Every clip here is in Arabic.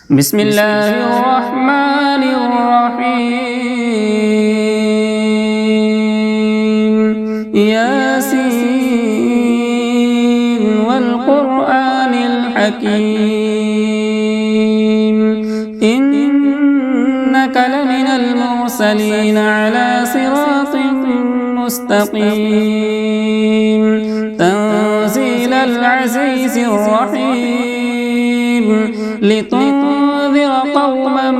بسم الله الرحمن الرحيم ياسين والقرآن الحكيم إنك لمن المرسلين على صراط مستقيم تنزيل العزيز الرحيم لتنذر قوما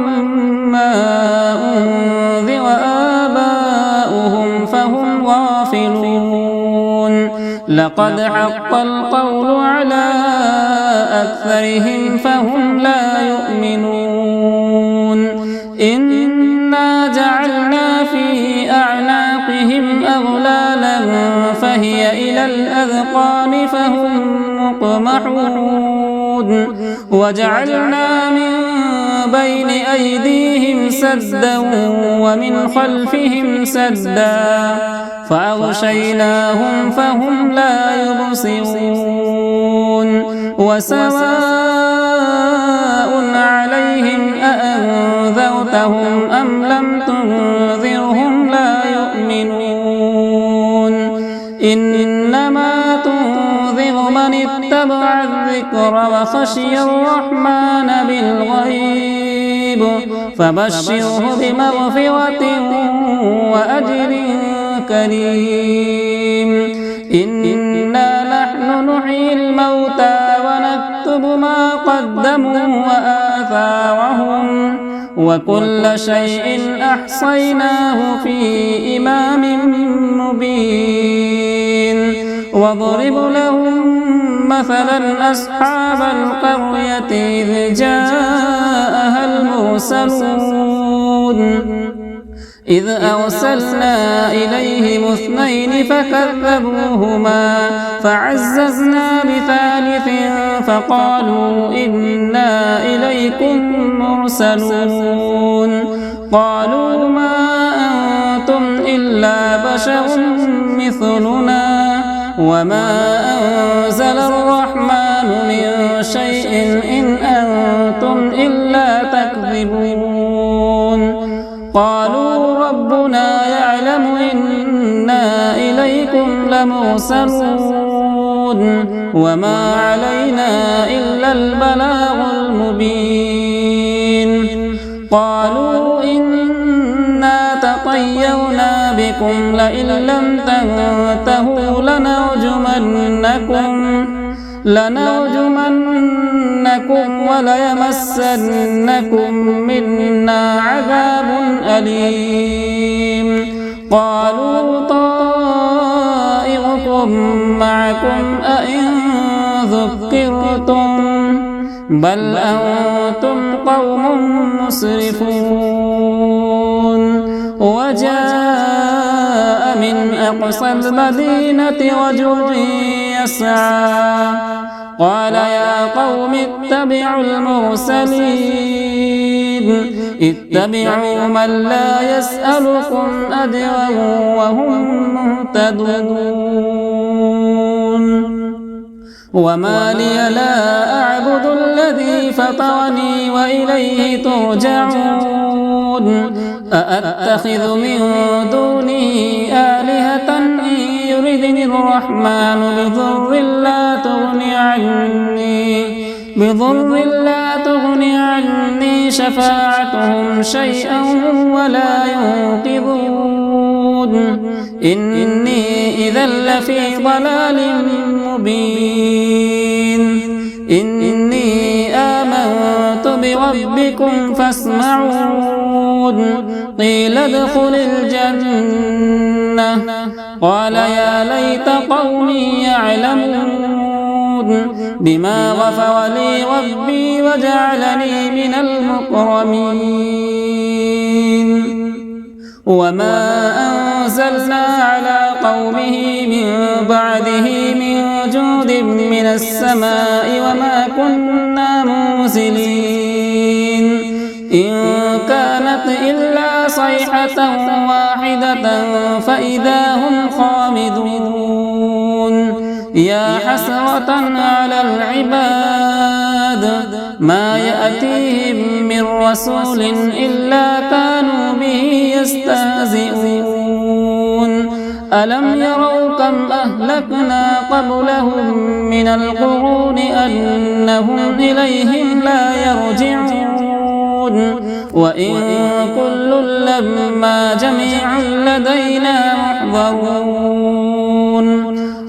ما أنذر آباؤهم فهم غافلون لقد حق القول على أكثرهم فهم لا يؤمنون إنا جعلنا في أعناقهم أغلالا فهي إلى الأذقان فهم مقمحون وجعلنا من بين أيديهم سدا ومن خلفهم سدا فأغشيناهم فهم لا يبصرون وسواء عليهم أأنذرتهم أم لم تنذرهم لا يؤمنون إنما تنذر من اتبع الذكر وخشي الرحمن بالغيب فبشره بمغفرة وأجر كريم إنا نحن نحيي الموتى ونكتب ما قدموا وآثارهم وكل شيء أحصيناه في إمام مبين واضرب لهم مثلا أصحاب القرية إذ جاءها المرسلون إذ أرسلنا إليهم اثنين فكذبوهما فعززنا بثالث فقالوا إنا إليكم مرسلون قالوا ما أنتم إلا بشر مثلنا وما أنزل الرحمن من شيء إن أنتم إلا تكذبون قالوا ربنا يعلم إنا إليكم لمرسلون وما علينا إلا البلاغ المبين قالوا إنا تطيرنا بكم لئن لم تنتهوا لنرجمنكم وليمسنكم منا عذاب أليم قالوا طائركم معكم أئن ذكرتم بل أنتم قوم مسرفون وجاء من أقصى المدينة رجل يسعى قال يا قوم اتبعوا المرسلين اتبعوا من لا يسألكم أجرا وهم مهتدون وما لي لا أعبد الذي فطرني وإليه ترجعون أأتخذ من دونه آلهة إن يردني الرحمن بضر لا تغني عني شفاعتهم شيئا ولا ينقذون إني إذا لفي ضلال مبين إني آمنت بربكم فاسمعون قيل ادخل الجنة قال يا ليت قومي يعلمون بما غفر لي ربي وجعلني من المكرمين وما أنزلنا على قومه من بعده من جود من السماء وما كنا منزلين إن كانت إلا صيحة واحدة فإذا هم خامدون يا حسرة على العباد ما يأتيهم من رسول إلا كانوا به يستهزئون ألم يروا كم أهلكنا قبلهم من القرون أنهم إليهم لا يرجعون وإن كل لما جميع لدينا محضرون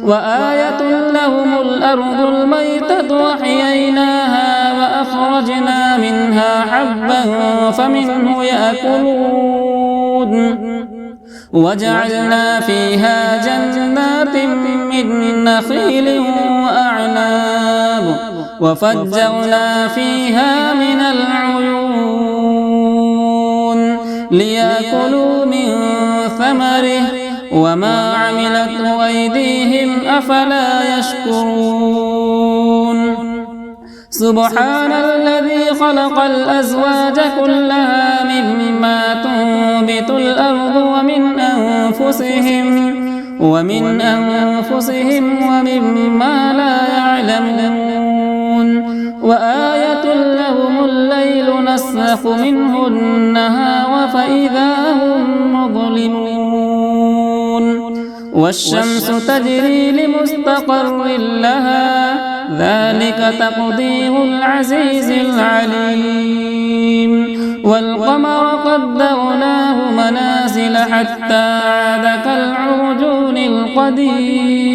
وآية لهم الأرض الميتة وأحييناها وأخرجنا منها حبا فمنه يأكلون وجعلنا فيها جنات من نخيل وأعناب وفجرنا فيها من العيون ليأكلوا من ثمره وما عملته أيديهم أفلا يشكرون سبحان الذي خلق الأزواج كلها مما تنبت الأرض ومن أنفسهم ومما لا يعلمون وآية لهم الليل نسلخ منه النهار فإذا هم مظلمون والشمس تجري لمستقر لها ذلك تقدير العزيز العليم والقمر قدرناه منازل حتى عاد كالعرجون القديم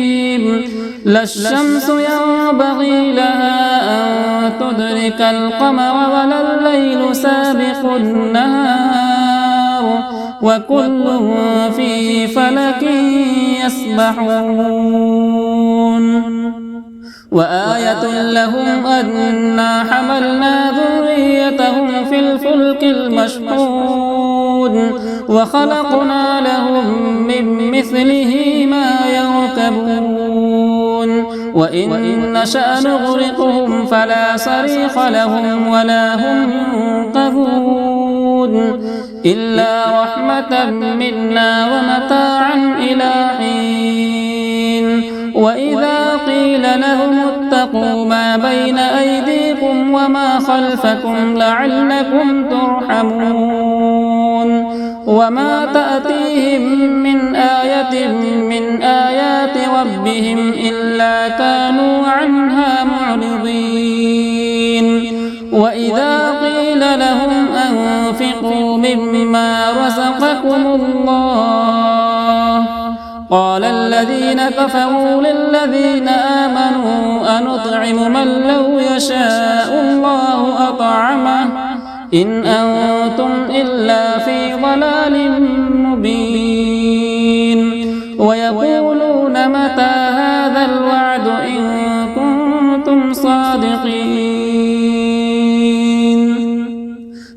لا الشمس ينبغي لها أن تدرك القمر ولا الليل سابق النهار وكل في فلك يسبحون وآية لهم أنا حملنا ذريتهم في الفلك المشحون وخلقنا لهم من مثله ما يركبون وإن نشأ نغرقهم فلا صريخ لهم ولا هم ينقذون إلا رحمة منا ومتاعا إلى حين وإذا قيل لهم اتقوا ما بين أيديكم وما خلفكم لعلكم ترحمون وما تأتيهم من آية من آيات ربهم إلا كانوا عنها معرضين وإذا قيل لهم أنفقوا مما رزقكم الله قال الذين كفروا للذين آمنوا أنطعم من لو يشاء الله أطعمه إن أنتم إلا في ضلال مبين ويقولون متى هذا الوعد إن كنتم صادقين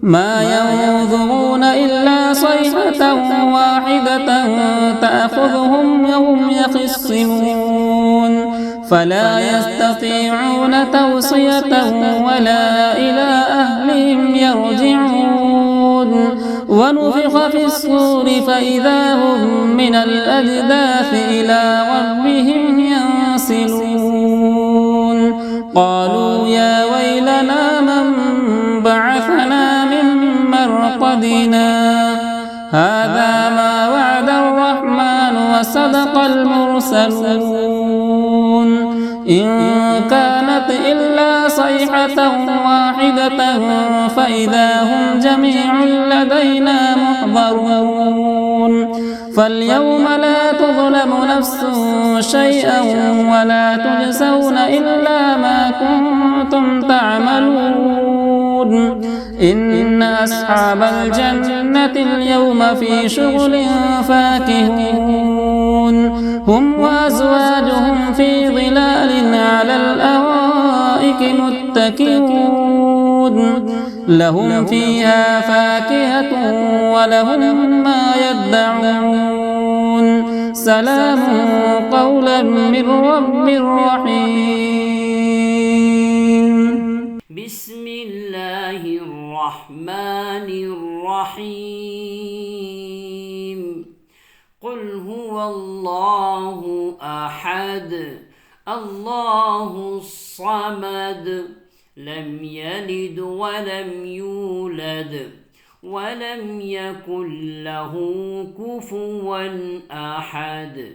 ما ينظرون إلا صيحة واحدة تأخذهم وهم يخصمون فلا يستطيعون توصية ولا إلى أهلهم يرجعون ونفخ في الصور فإذا هم من الأجداث إلى ربهم ينسلون قالوا يا ويلنا من بعثنا من مرقدنا هذا ما وعد الرحمن وصدق المرسلون إن كانت إلا صيحة واحدة فإذا هم جميع لدينا محضرون فاليوم لا تظلم نفس شيئا ولا تجزون إلا ما كنتم تعملون إن أصحاب الجنة اليوم في شغل فاكهون هم وأزواجهم في ظلال على الأرائك متكئون لهم فيها فاكهة ولهم ما يدعون سلام قولا من رب رحيم بسم الله الرحمن الرحيم قل هو الله أحد الله الصمد لم يلد ولم يولد ولم يكن له كفوا أحد.